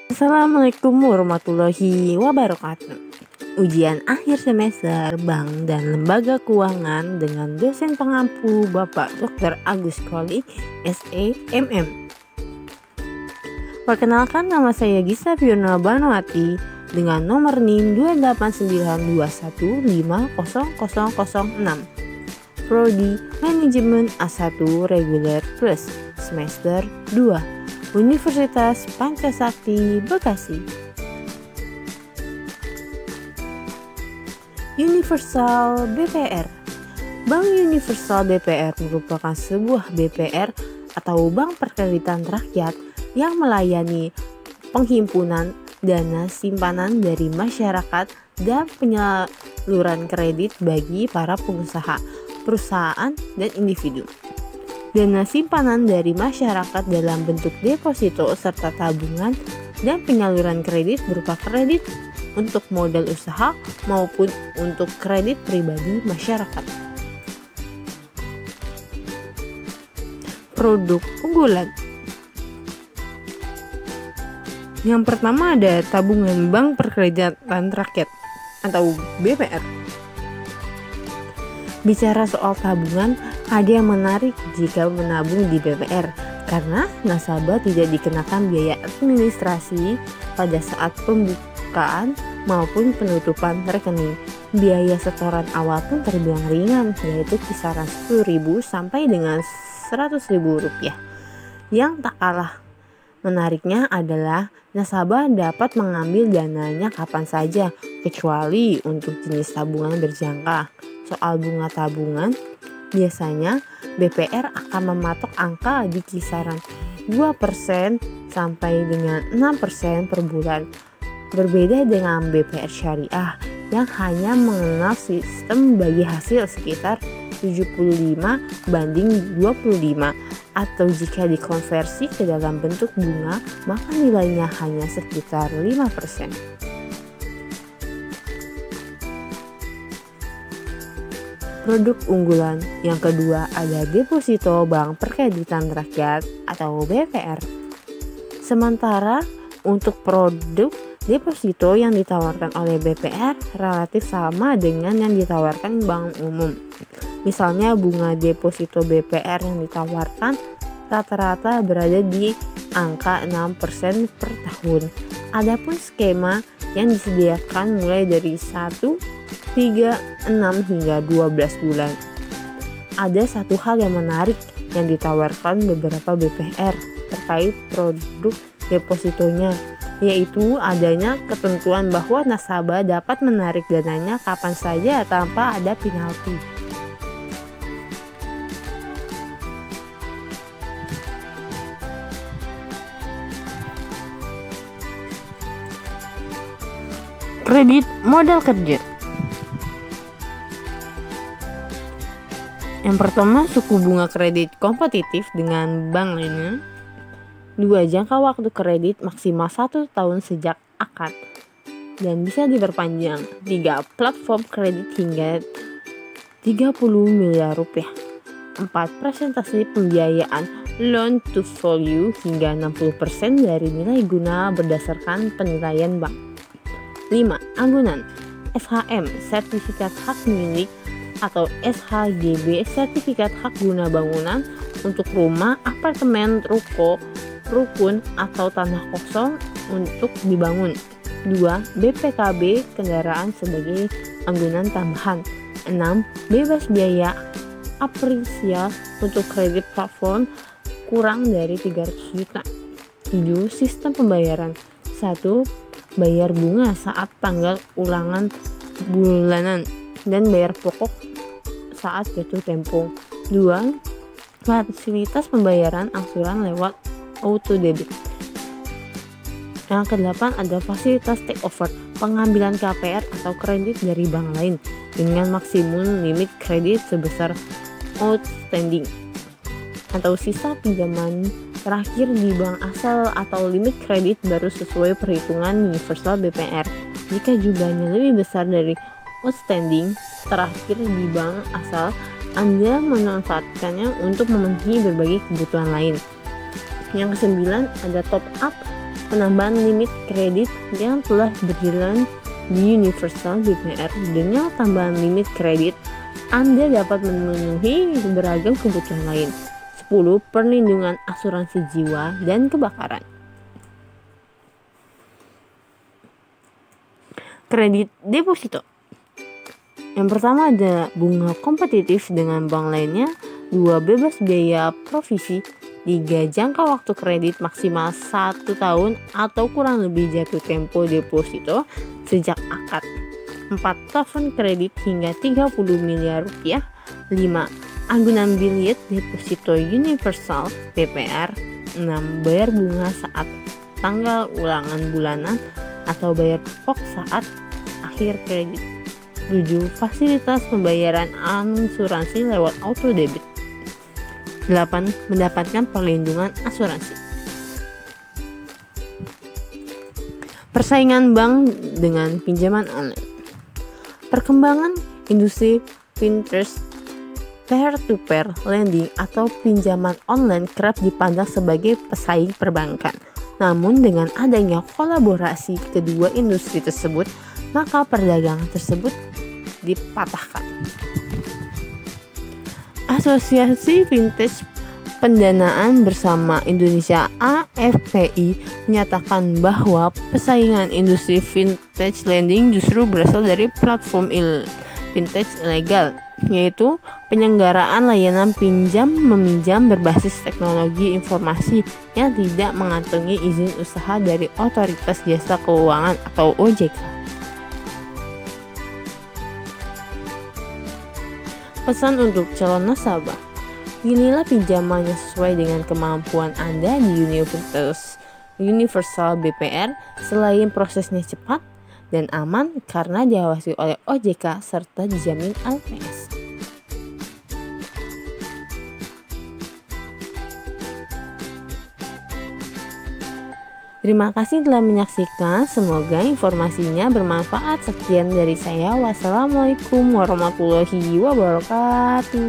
Assalamualaikum warahmatullahi wabarakatuh. Ujian akhir semester Bank dan Lembaga Keuangan dengan dosen pengampu Bapak Dr. Agus Koli, SEMM. Perkenalkan, nama saya Gisa Fiona Banwati dengan nomor NIM 28921500006. Prodi Manajemen A1 Reguler Plus Semester 2, Universitas Pancasakti, Bekasi. Universal BPR. Bank Universal BPR merupakan sebuah BPR atau bank perkreditan rakyat yang melayani penghimpunan dana simpanan dari masyarakat dan penyaluran kredit bagi para pengusaha, perusahaan, dan individu. Dana simpanan dari masyarakat dalam bentuk deposito serta tabungan dan penyaluran kredit berupa kredit untuk modal usaha maupun untuk kredit pribadi masyarakat. Produk unggulan. Yang pertama ada tabungan bank perkreditan rakyat atau BPR. Bicara soal tabungan, ada yang menarik jika menabung di BPR karena nasabah tidak dikenakan biaya administrasi pada saat pembukaan maupun penutupan rekening. Biaya setoran awal pun terbilang ringan, yaitu kisaran 10.000 sampai dengan 100.000 rupiah. Yang tak kalah menariknya adalah nasabah dapat mengambil dananya kapan saja, kecuali untuk jenis tabungan berjangka. Soal bunga tabungan, biasanya BPR akan mematok angka di kisaran 2% sampai dengan 6% per bulan. Berbeda dengan BPR syariah yang hanya mengenal sistem bagi hasil sekitar 75 banding 25, atau jika dikonversi ke dalam bentuk bunga maka nilainya hanya sekitar 5%. Produk unggulan yang kedua ada deposito bank perkreditan rakyat atau BPR. Sementara untuk produk deposito yang ditawarkan oleh BPR relatif sama dengan yang ditawarkan bank umum. Misalnya bunga deposito BPR yang ditawarkan rata-rata berada di angka 6% per tahun. Adapun skema yang disediakan mulai dari 1, 3, 6 hingga 12 bulan. Ada satu hal yang menarik yang ditawarkan beberapa BPR terkait produk depositonya, yaitu adanya ketentuan bahwa nasabah dapat menarik dananya kapan saja tanpa ada penalti. Kredit modal kerja. Yang pertama, suku bunga kredit kompetitif dengan bank lainnya. 2, jangka waktu kredit maksimal 1 tahun sejak akad dan bisa diperpanjang. 3, platform kredit hingga 30 miliar rupiah. 4, presentasi pembiayaan loan to value hingga 60% dari nilai guna berdasarkan penilaian bank. 5, anggunan SHM, sertifikat hak milik, atau SHGB, sertifikat hak guna bangunan untuk rumah, apartemen, ruko, rukun, atau tanah kosong untuk dibangun. 2, BPKB kendaraan sebagai anggunan tambahan. 6, bebas biaya apresial untuk kredit platform kurang dari 300 juta. 7, sistem pembayaran. 1, bayar bunga saat tanggal ulangan bulanan dan bayar pokok saat jatuh tempo. 2, fasilitas pembayaran angsuran lewat auto debit. Yang ke-8 ada fasilitas take over, pengambilan KPR atau kredit dari bank lain dengan maksimum limit kredit sebesar outstanding atau sisa pinjaman terakhir di bank asal, atau limit kredit baru sesuai perhitungan Universal BPR. Jika jumlahnya lebih besar dari outstanding terakhir di bank asal, Anda memanfaatkannya untuk memenuhi berbagai kebutuhan lain. Yang ke-9 ada top up penambahan limit kredit yang telah berjalan di Universal BPR. Dengan tambahan limit kredit, Anda dapat memenuhi beragam kebutuhan lain. 10. Perlindungan asuransi jiwa dan kebakaran. Kredit deposito. Yang pertama ada bunga kompetitif dengan bank lainnya. 2. Bebas biaya provisi. 3. Jangka waktu kredit maksimal 1 tahun atau kurang lebih jatuh tempo deposito sejak akad. 4. Plafon kredit hingga 30 miliar rupiah. 5. Agunan bilet deposito Universal BPR. 6. Bayar bunga saat tanggal ulangan bulanan atau bayar pokok saat akhir kredit. 7. Fasilitas pembayaran asuransi lewat auto debit. 8. Mendapatkan perlindungan asuransi. Persaingan bank dengan pinjaman online. Perkembangan industri fintech, peer-to-peer lending atau pinjaman online kerap dipandang sebagai pesaing perbankan. Namun dengan adanya kolaborasi kedua industri tersebut, maka perdagangan tersebut dipatahkan. Asosiasi Fintech Pendanaan Bersama Indonesia (AFPI) menyatakan bahwa persaingan industri fintech lending justru berasal dari platform fintech ilegal, yaitu penyelenggaraan layanan pinjam-meminjam berbasis teknologi informasi yang tidak mengantongi izin usaha dari Otoritas Jasa Keuangan atau OJK. Pesan untuk calon nasabah. Inilah pinjaman yang sesuai dengan kemampuan Anda di Universal BPR. Selain prosesnya cepat dan aman karena diawasi oleh OJK serta dijamin LPS. Terima kasih telah menyaksikan. Semoga informasinya bermanfaat. Sekian dari saya. Wassalamualaikum warahmatullahi wabarakatuh.